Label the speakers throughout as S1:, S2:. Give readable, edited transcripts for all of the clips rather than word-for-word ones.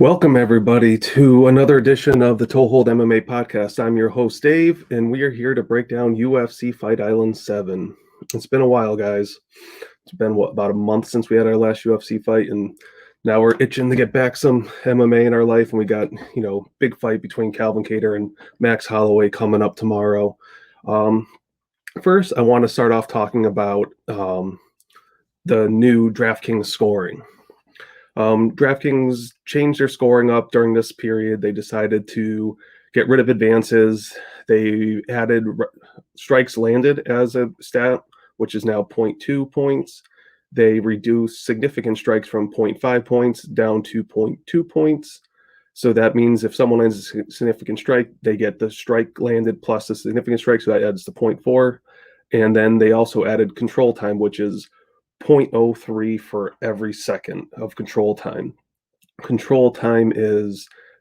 S1: Welcome, everybody, to another edition of the Toehold MMA podcast. I'm your host, Dave, and we are here to break down UFC Fight Island 7. It's been a while, guys. It's been, about a month since we had our last UFC fight, and now we're itching to get back some MMA in our life, and we got, big fight between Calvin Kattar and Max Holloway coming up tomorrow. First, I want to start off talking about the new DraftKings scoring. DraftKings changed their scoring up during this period. They decided to get rid of advances. They added strikes landed as a stat, which is now 0.2 points. They reduced significant strikes from 0.5 points down to 0.2 points. So that means if someone lands a significant strike, they get the strike landed plus the significant strike, so that adds to 0.4. And then they also added control time, which is 0.03 for every second of control time. Control time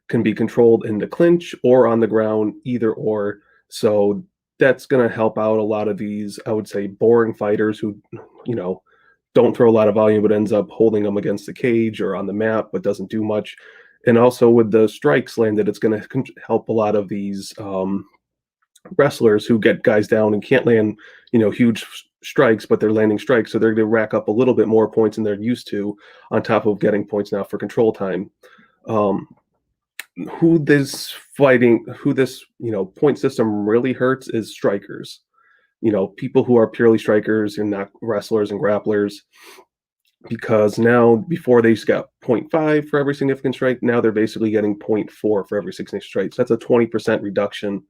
S1: can be controlled in the clinch or on the ground, either or. So that's going to help out a lot of these, I would say, boring fighters who, don't throw a lot of volume, but ends up holding them against the cage or on the mat, but doesn't do much. And also with the strikes landed, it's going to help a lot of these wrestlers who get guys down and can't land, huge strikes, but they're landing strikes. So they're going to rack up a little bit more points than they're used to, on top of getting points now for control time. Who this point system really hurts is strikers. People who are purely strikers and not wrestlers and grapplers, because now before they just got 0.5 for every significant strike, now they're basically getting 0.4 for every significant strike. So that's a 20% reduction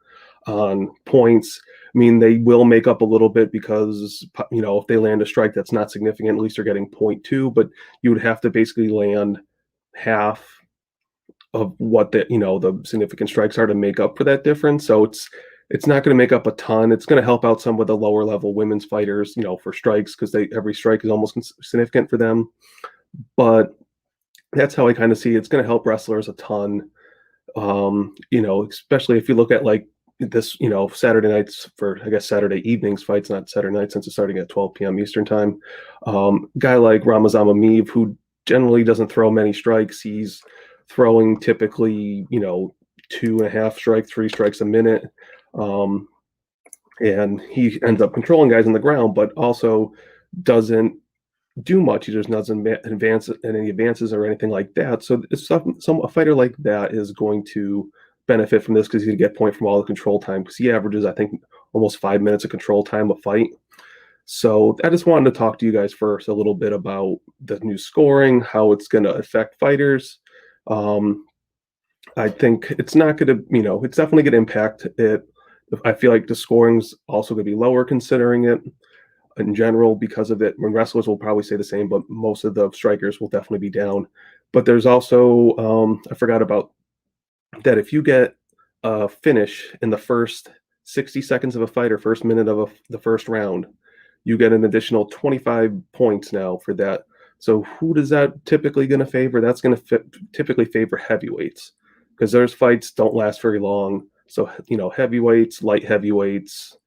S1: on points. I mean, they will make up a little bit because, if they land a strike that's not significant, at least they're getting 0.2, but you would have to basically land half of what the significant strikes are to make up for that difference. So it's not going to make up a ton. It's going to help out some of the lower level women's fighters, for strikes, because every strike is almost significant for them. But that's how I kind of see it's going to help wrestlers a ton. Especially if you look at like this, Saturday nights for, I guess, Saturday evenings fights, not Saturday night, since it's starting at 12 p.m. Eastern time. Guy like Ramazan Ameev, who generally doesn't throw many strikes, he's throwing typically, 2.5 3 strikes a minute. And he ends up controlling guys on the ground, but also doesn't do much. He just doesn't advance any advances or anything like that. So a fighter like that is going to benefit from this, because he's going to get point from all the control time, because he averages, I think, almost 5 minutes of control time a fight. So I just wanted to talk to you guys first a little bit about the new scoring, how it's going to affect fighters. I think it's not going to, it's definitely going to impact it. I feel like the scoring's also going to be lower considering it in general because of it. When wrestlers will probably say the same, but most of the strikers will definitely be down. But there's also, I forgot about that, if you get a finish in the first 60 seconds of a fight or first minute of the first round, you get an additional 25 points now for that. So who does that typically going to favor? That's going to typically favor heavyweights, because those fights don't last very long. So, heavyweights, light heavyweights,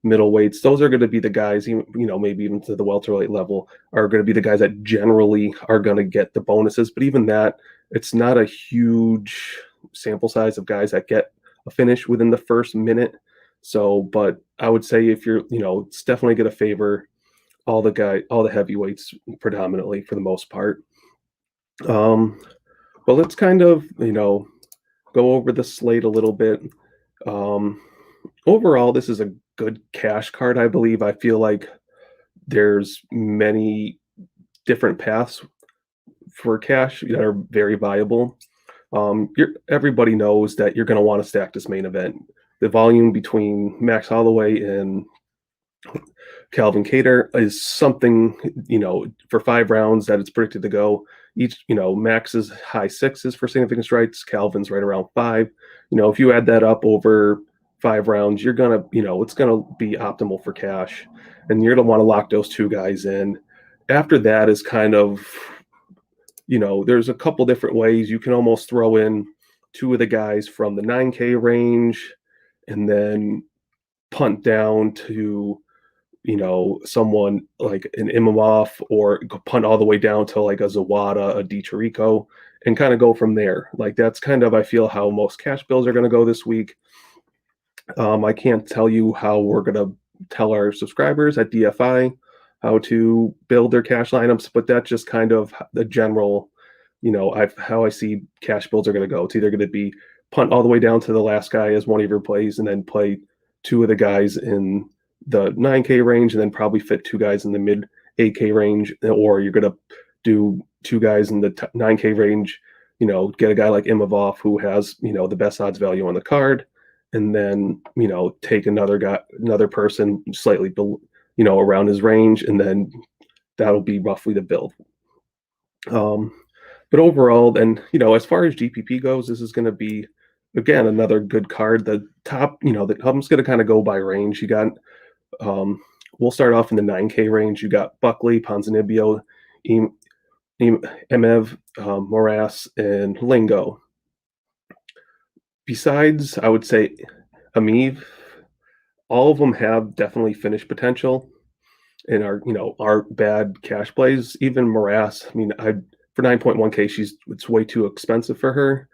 S1: middleweights, those are going to be the guys, maybe even to the welterweight level, are going to be the guys that generally are going to get the bonuses. But even that, it's not a huge sample size of guys that get a finish within the first minute. So, but I would say if you're, it's definitely going to favor all the heavyweights predominantly for the most part. But let's kind of, go over the slate a little bit. Overall, this is a good cash card, I believe. I feel like there's many different paths for cash that are very viable. Everybody knows that you're going to want to stack this main event. The volume between Max Holloway and Calvin Kattar is something, for 5 rounds that it's predicted to go. Each, Max is high 6s for significant strikes. Calvin's right around 5. If you add that up over 5 rounds, you're going to, it's going to be optimal for cash. And you're going to want to lock those 2 guys in. After that is kind of, there's a couple different ways. You can almost throw in 2 of the guys from the 9K range and then punt down to, someone like an Imamov, or punt all the way down to like a Zawada, a DiChirico, and kind of go from there. Like that's kind of, I feel, how most cash bills are going to go this week. I can't tell you how we're going to tell our subscribers at DFI how to build their cash lineups, but that's just kind of the general, how I see cash builds are going to go. It's either going to be punt all the way down to the last guy as one of your plays, and then play two of the guys in the 9K range, and then probably fit two guys in the mid 8K range, or you're going to do two guys in the 9K range, get a guy like Imavov who has, the best odds value on the card, and then, take another person slightly, around his range, and then that'll be roughly the build. But overall, then, as far as GPP goes, this is going to be, again, another good card. The top, I'm just going to kind of go by range. You got, we'll start off in the 9K range. You got Buckley, Ponzinibbio, Emev, Morass, and Lingo. Besides, I would say Amiv, all of them have definitely finish potential and are bad cash plays. Even Morass, I mean, for 9.1K, it's way too expensive for her.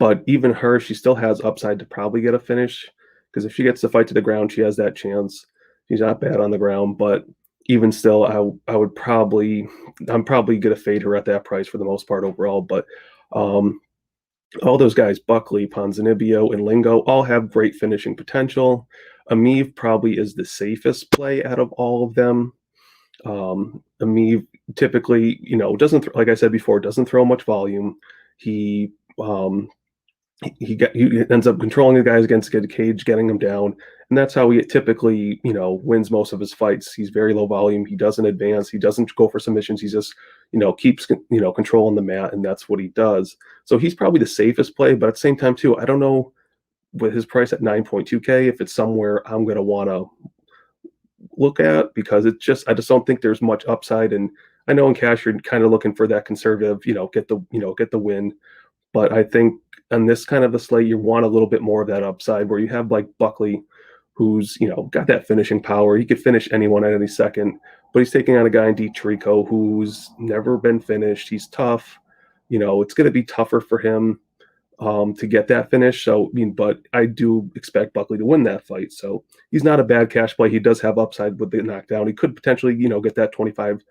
S1: But even her, she still has upside to probably get a finish, because if she gets the fight to the ground, she has that chance. She's not bad on the ground, but even still, I'm probably gonna fade her at that price for the most part overall. But all those guys, Buckley, Ponzinibbio, and Lingo, all have great finishing potential. Amiv probably is the safest play out of all of them. Amiv typically, doesn't, like I said before, doesn't throw much volume. He ends up controlling the guys against the cage, getting them down, and that's how he typically, wins most of his fights. He's very low volume. He doesn't advance. He doesn't go for submissions. He just, keeps, controlling the mat, and that's what he does. So he's probably the safest play, but at the same time too, I don't know with his price at 9.2K if it's somewhere I'm going to want to look at, because I just don't think there's much upside. And I know in cash you're kind of looking for that conservative, get the win. But I think on this kind of a slate, you want a little bit more of that upside, where you have like Buckley, who's, got that finishing power. He could finish anyone at any second, but he's taking on a guy in Trico who's never been finished. He's tough. It's going to be tougher for him to get that finish. So, but I do expect Buckley to win that fight. So he's not a bad cash play. He does have upside with the knockdown. He could potentially, get that 25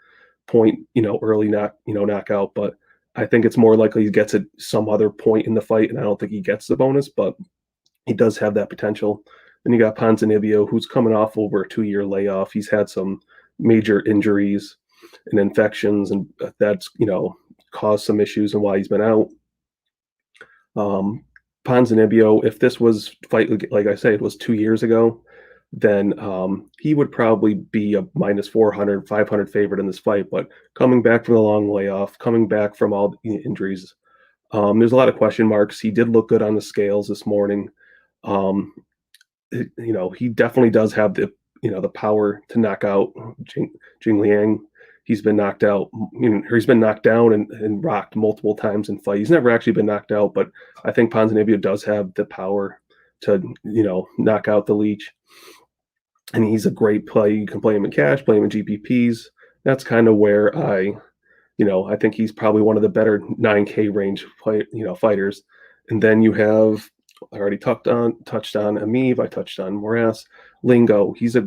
S1: point, early knockout, but I think it's more likely he gets at some other point in the fight, and I don't think he gets the bonus, but he does have that potential. Then you got Ponzinibbio, who's coming off over a 2-year layoff. He's had some major injuries and infections, and that's, caused some issues and why he's been out. Ponzinibbio, if this was fight, like I say, it was 2 years ago, then he would probably be a minus 400, 500 favorite in this fight. But coming back from the long layoff, coming back from all the injuries, there's a lot of question marks. He did look good on the scales this morning. He definitely does have the power to knock out Jing Liang. He's been knocked out, he's been knocked down and rocked multiple times in fight. He's never actually been knocked out, but I think Ponzinibbio does have the power to, knock out the Leech. And he's a great play. You can play him in cash, play him in GPPs. That's kind of where I think he's probably one of the better 9K range fighters. And then you have, I already touched on Amiv. I touched on Morass. Lingo. He's a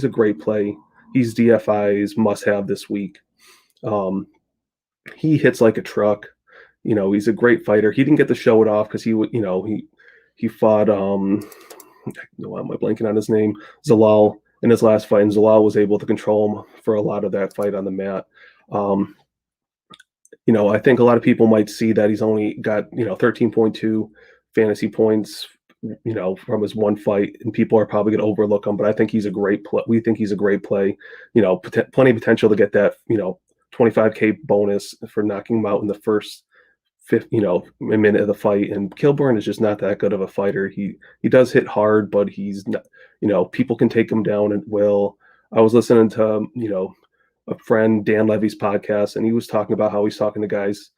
S1: great play. He's DFI's must-have this week. He hits like a truck. He's a great fighter. He didn't get to show it off because he fought why am I blanking on his name? Zalal in his last fight, and Zalal was able to control him for a lot of that fight on the mat. I think a lot of people might see that he's only got 13.2 fantasy points from his one fight, and people are probably going to overlook him, but I think he's a great play. We think he's a great play. Plenty of potential to get that 25K bonus for knocking him out in the first minute of the fight. And Kilbourne is just not that good of a fighter. He does hit hard, but he's not, people can take him down and will. I was listening to a friend, Dan Levy's podcast, and he was talking about how he's talking to guys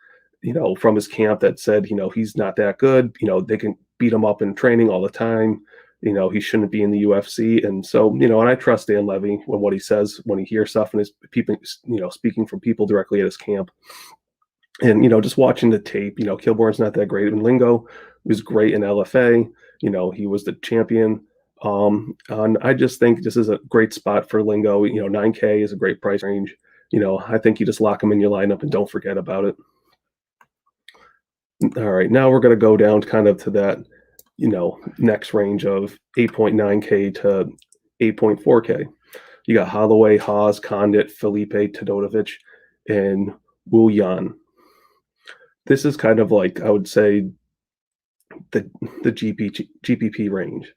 S1: from his camp that said he's not that good. They can beat him up in training all the time. He shouldn't be in the UFC. And so, and I trust Dan Levy when what he says, when he hears stuff and is people, speaking from people directly at his camp. And, just watching the tape, Kilbourne's not that great. And Lingo was great in LFA. He was the champion. And I just think this is a great spot for Lingo. 9K is a great price range. I think you just lock him in your lineup and don't forget about it. All right, now we're going to go down kind of to that, next range of 8.9K to 8.4K. You got Holloway, Haas, Condit, Philippe, Tadorovich, and Wu Yan. This is kind of like, I would say, the GPP range.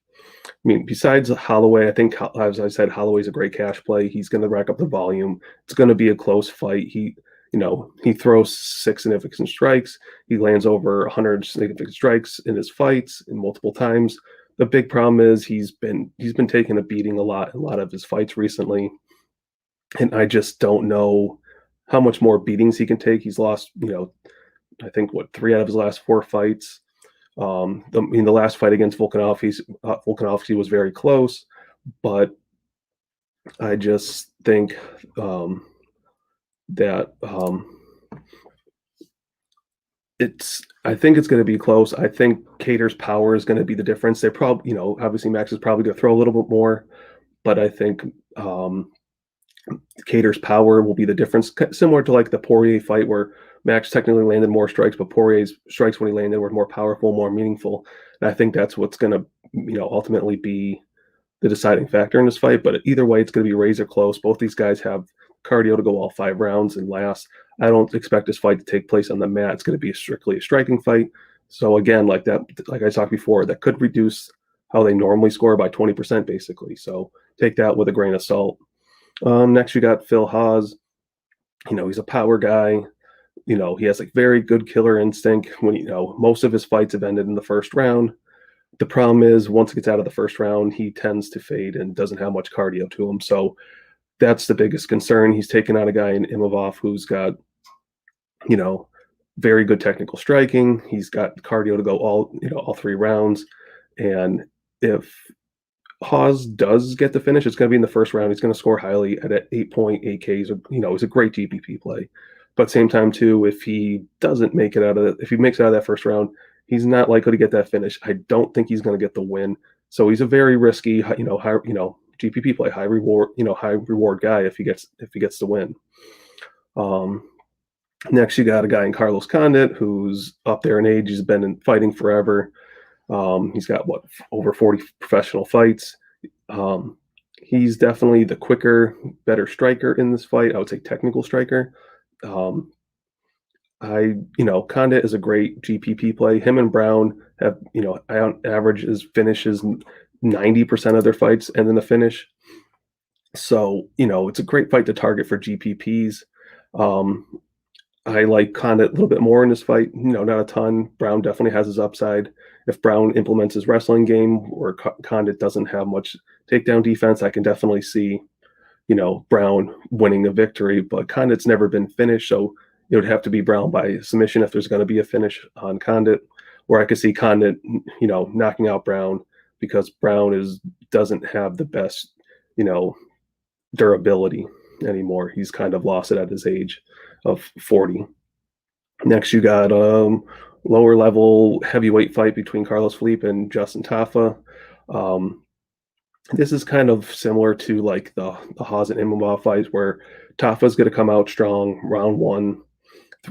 S1: I mean, besides Holloway, I think, as I said, Holloway's a great cash play. He's going to rack up the volume. It's going to be a close fight. He throws 6 significant strikes. He lands over 100 significant strikes in his fights and multiple times. The big problem is he's been taking a beating a lot in a lot of his fights recently, and I just don't know how much more beatings he can take. He's lost, I think, 3 out of his last 4 fights. The last fight against Volkanovski was very close, but I just think that I think it's going to be close. I think Kattar's power is going to be the difference. They probably, obviously Max is probably going to throw a little bit more, but I think Kattar's power will be the difference. Similar to like the Poirier fight where Max technically landed more strikes, but Poirier's strikes when he landed were more powerful, more meaningful. And I think that's what's going to, ultimately be the deciding factor in this fight. But either way, it's going to be razor close. Both these guys have cardio to go all 5 rounds and last. I don't expect this fight to take place on the mat. It's going to be strictly a striking fight. So again, like I talked before, that could reduce how they normally score by 20% basically. So take that with a grain of salt. Next, you got Phil Haas. He's a power guy. He has like very good killer instinct. When most of his fights have ended in the first round. The problem is once it gets out of the first round, he tends to fade and doesn't have much cardio to him. So that's the biggest concern. He's taken out a guy in Imavov who's got, very good technical striking. He's got cardio to go all 3 rounds. And if Haas does get the finish, it's going to be in the first round. He's going to score highly at 8.8K. He's a great GPP play. But same time too, if he doesn't make it if he makes it out of that first round, he's not likely to get that finish. I don't think he's going to get the win. So he's a very risky, high, GPP play, high reward guy if he gets the win. Next, you got a guy in Carlos Condit who's up there in age. He's been fighting forever. He's got over 40 professional fights. He's definitely the quicker, better striker in this fight. I would say technical striker. Condit is a great GPP play. Him and Brown have, on average finishes 90% of their fights and then the finish. So, it's a great fight to target for GPPs. I like Condit a little bit more in this fight. Not a ton. Brown definitely has his upside. If Brown implements his wrestling game or Condit doesn't have much takedown defense, I can definitely see, Brown winning a victory. But Condit's never been finished, so it would have to be Brown by submission if there's going to be a finish on Condit. Or I could see Condit, knocking out Brown because Brown doesn't have the best, durability anymore. He's kind of lost it at his age of 40. Next, you got lower level heavyweight fight between Carlos Philippe and Justin Tafa. This is kind of similar to like the Haas and Imavov fights where Tafa's going to come out strong round 1,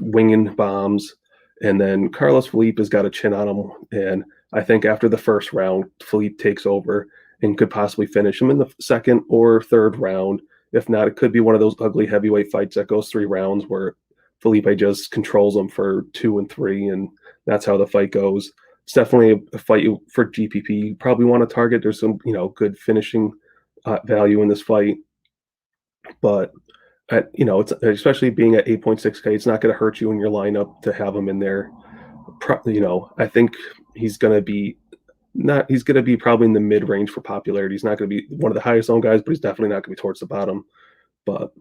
S1: winging bombs, and then Carlos Philippe has got a chin on him. And I think after the first round, Philippe takes over and could possibly finish him in the second or third round. If not, it could be one of those ugly heavyweight fights that goes 3 rounds where Philippe just controls them for 2 and 3, and that's how the fight goes. It's definitely a fight for GPP you probably want to target. There's some, good finishing value in this fight, but it's especially being at 8.6K, it's not going to hurt you in your lineup to have him in there. I think he's going to be probably in the mid range for popularity. He's not going to be one of the highest owned guys, but he's definitely not going to be towards the bottom. But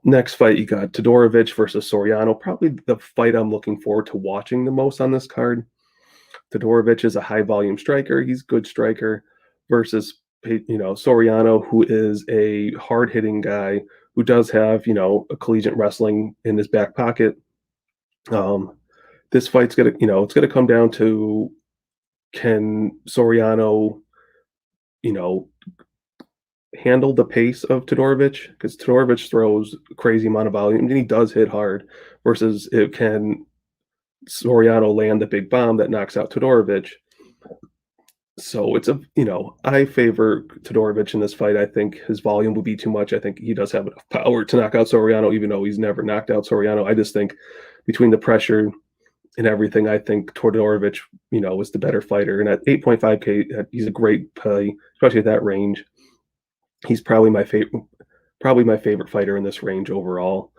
S1: next fight, you got Tadorovich versus Soriano. Probably the fight I'm looking forward to watching the most on this card. Tadorovich is a high volume striker. He's a good striker versus, Soriano, who is a hard hitting guy who does have, a collegiate wrestling in his back pocket. Um, this fight's gonna, it's gonna come down to, can Soriano, you know, handle the pace of Tadorovich? Because Tadorovich throws a crazy amount of volume and he does hit hard, versus it can Soriano land the big bomb that knocks out Tadorovich. So it's I favor Tadorovich in this fight. I think his volume will be too much. I think he does have enough power to knock out Soriano, even though he's never knocked out Soriano. I just think between the pressure and everything, I think Tadorovich, is the better fighter. And at 8.5K, he's a great play, especially at that range. He's probably my favorite fighter in this range overall.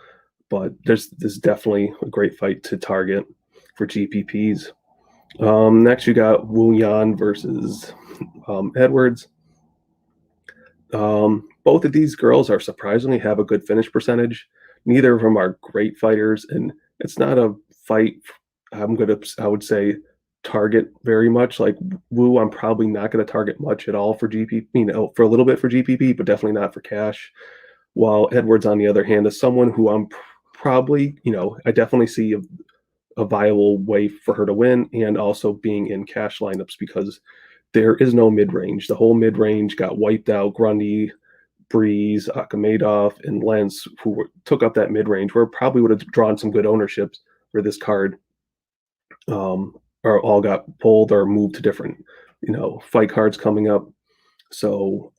S1: But there's definitely a great fight to target for GPPs. Next, you got Wu Yan versus Edwards. Both of these girls are surprisingly have a good finish percentage. Neither of them are great fighters, and it's not a fight I would say target very much. Like Wu, I'm probably not gonna target much at all for GPP, for a little bit for GPP, but definitely not for cash. While Edwards, on the other hand, is someone who I'm probably, I definitely see a viable way for her to win, and also being in cash lineups because there is no mid range. The whole mid range got wiped out. Grundy, Breeze, Akhmedov, and Lentz, took up that mid range, where probably would have drawn some good ownerships for this card, or all got pulled or moved to different, fight cards coming up. So,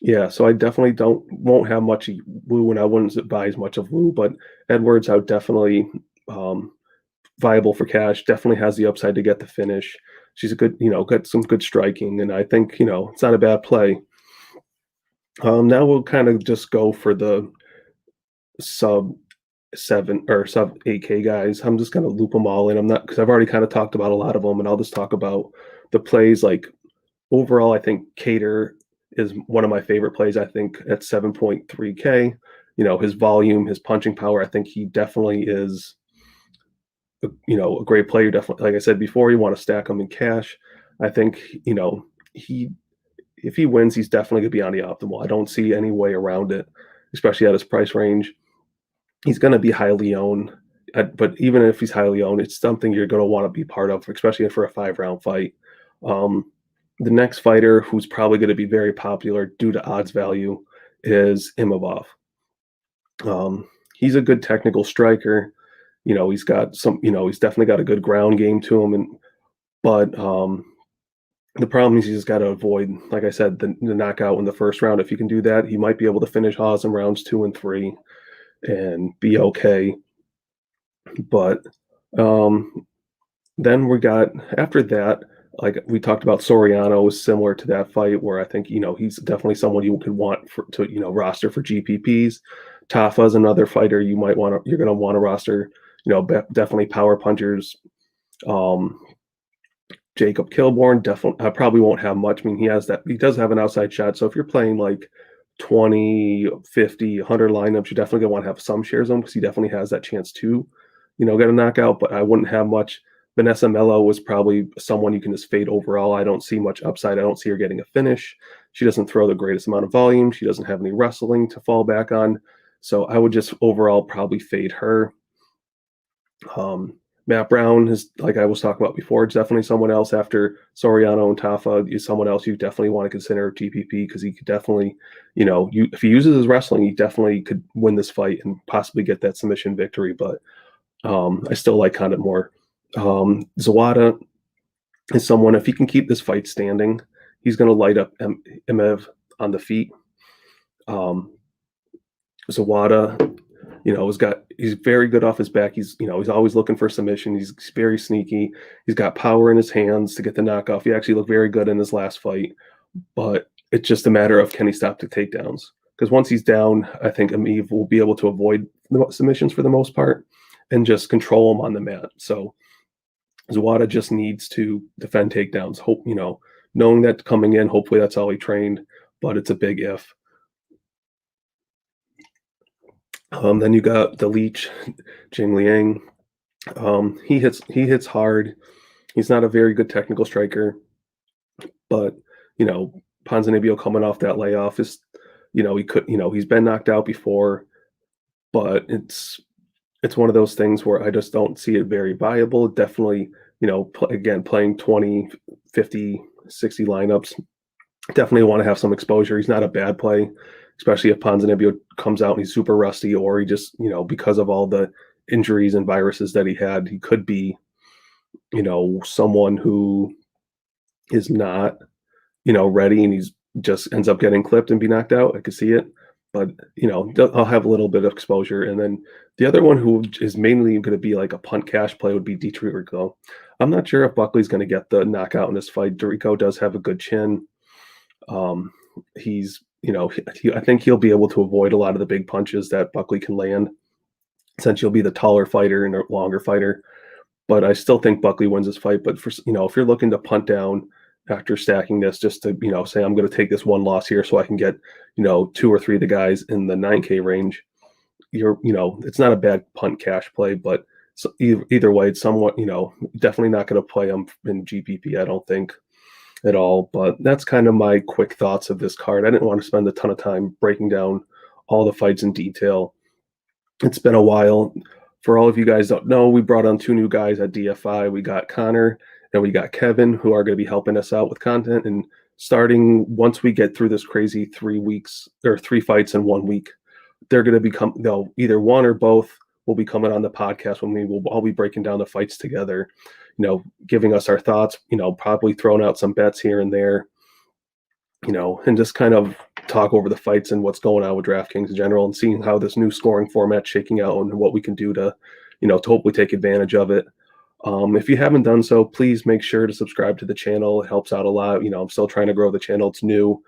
S1: yeah, so I definitely won't have much Wu, and I wouldn't advise much of Wu, but Edwards, I would definitely, viable for cash, definitely has the upside to get the finish. She's a good, got some good striking, and I think, it's not a bad play. Now we'll kind of just go for the sub 7 or sub 8K guys. I'm just gonna loop them all in. I'm not, because I've already kind of talked about a lot of them, and I'll just talk about the plays. Like overall, I think Kattar is one of my favorite plays. I think at 7.3K, his volume, his punching power, I think he definitely is a great player. Definitely, like I said before, you want to stack him in cash. I think he if he wins, he's definitely going to be on the optimal. I don't see any way around it, especially at his price range. He's going to be highly owned, but even if he's highly owned, it's something you're going to want to be part of, especially for a 5-round fight. The next fighter who's probably going to be very popular due to odds value is Imavov. He's a good technical striker. He's got some, he's definitely got a good ground game to him, but the problem is he's just got to avoid, like I said, the knockout in the first round. If he can do that, he might be able to finish Haas in rounds 2 and 3 and be okay. But then we got, after that, like we talked about, Soriano was similar to that fight, where I think he's definitely someone you could want to roster for GPPs. Tafa is another fighter you're going to want to roster. Definitely power punchers. Jacob Kilbourne, definitely, I probably won't have much. I mean, he does have an outside shot. So if you're playing like 20, 50, 100 lineups, you're definitely going to want to have some shares on him, because he definitely has that chance to, get a knockout, but I wouldn't have much. Vanessa Mello was probably someone you can just fade overall. I don't see much upside. I don't see her getting a finish. She doesn't throw the greatest amount of volume. She doesn't have any wrestling to fall back on. So I would just overall probably fade her. Matt Brown is, like I was talking about before, definitely someone else after Soriano and Tafa. Is someone else you definitely want to consider GPP, because he could definitely, if he uses his wrestling, he definitely could win this fight and possibly get that submission victory. But I still like Condit more. Zawada is someone, if he can keep this fight standing, he's going to light up Emev on the feet. Zawada, he's very good off his back. He's always looking for submission. He's very sneaky. He's got power in his hands to get the knockoff. He actually looked very good in his last fight, but it's just a matter of, can he stop the takedowns? Because once he's down, I think Emev will be able to avoid the submissions for the most part and just control him on the mat. So Zawada just needs to defend takedowns. Knowing that coming in, hopefully that's all he trained, but it's a big if. Then you got the Leech, Jing Liang. He hits hard. He's not a very good technical striker, but Ponzinibbio coming off that layoff is, he's been knocked out before, but it's one of those things where I just don't see it very viable. Definitely, again, playing 20, 50, 60 lineups, definitely want to have some exposure. He's not a bad play, especially if Ponzinibbio comes out and he's super rusty, or he just, because of all the injuries and viruses that he had, he could be, someone who is not, ready, and he's just ends up getting clipped and be knocked out. I could see it. But, I'll have a little bit of exposure. And then the other one who is mainly going to be like a punt cash play would be Rico. I'm not sure if Buckley's going to get the knockout in this fight. Rico does have a good chin. He's, I think he'll be able to avoid a lot of the big punches that Buckley can land, since he'll be the taller fighter and a longer fighter. But I still think Buckley wins this fight. But if you're looking to punt down after stacking this, just to, say I'm going to take this one loss here so I can get, 2 or 3 of the guys in the 9K range, it's not a bad punt cash play. But either way, it's somewhat, definitely not going to play them in GPP, I don't think, at all. But that's kind of my quick thoughts of this card. I didn't want to spend a ton of time breaking down all the fights in detail. It's been a while. For all of you guys don't know, we brought on 2 new guys at DFI. We got Connor and we got Kevin, who are going to be helping us out with content. And starting once we get through this crazy 3 weeks or 3 fights in 1 week, they're going to they'll either one or both will be coming on the podcast when we will all be breaking down the fights together, giving us our thoughts, probably throwing out some bets here and there, and just kind of talk over the fights and what's going on with DraftKings in general, and seeing how this new scoring format's shaking out and what we can do to, to hopefully take advantage of it. If you haven't done so, please make sure to subscribe to the channel. It helps out a lot. I'm still trying to grow the channel. It's new.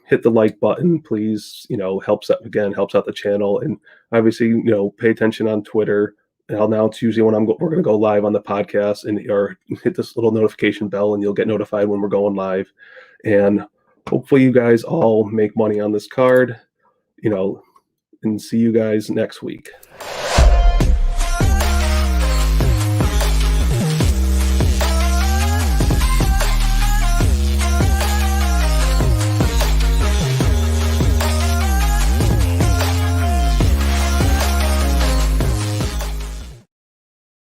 S1: Hit the like button, please. Helps out the channel. And obviously, pay attention on Twitter. And now it's usually when we're going to go live on the podcast, or hit this little notification bell and you'll get notified when we're going live. And hopefully you guys all make money on this card, and see you guys next week.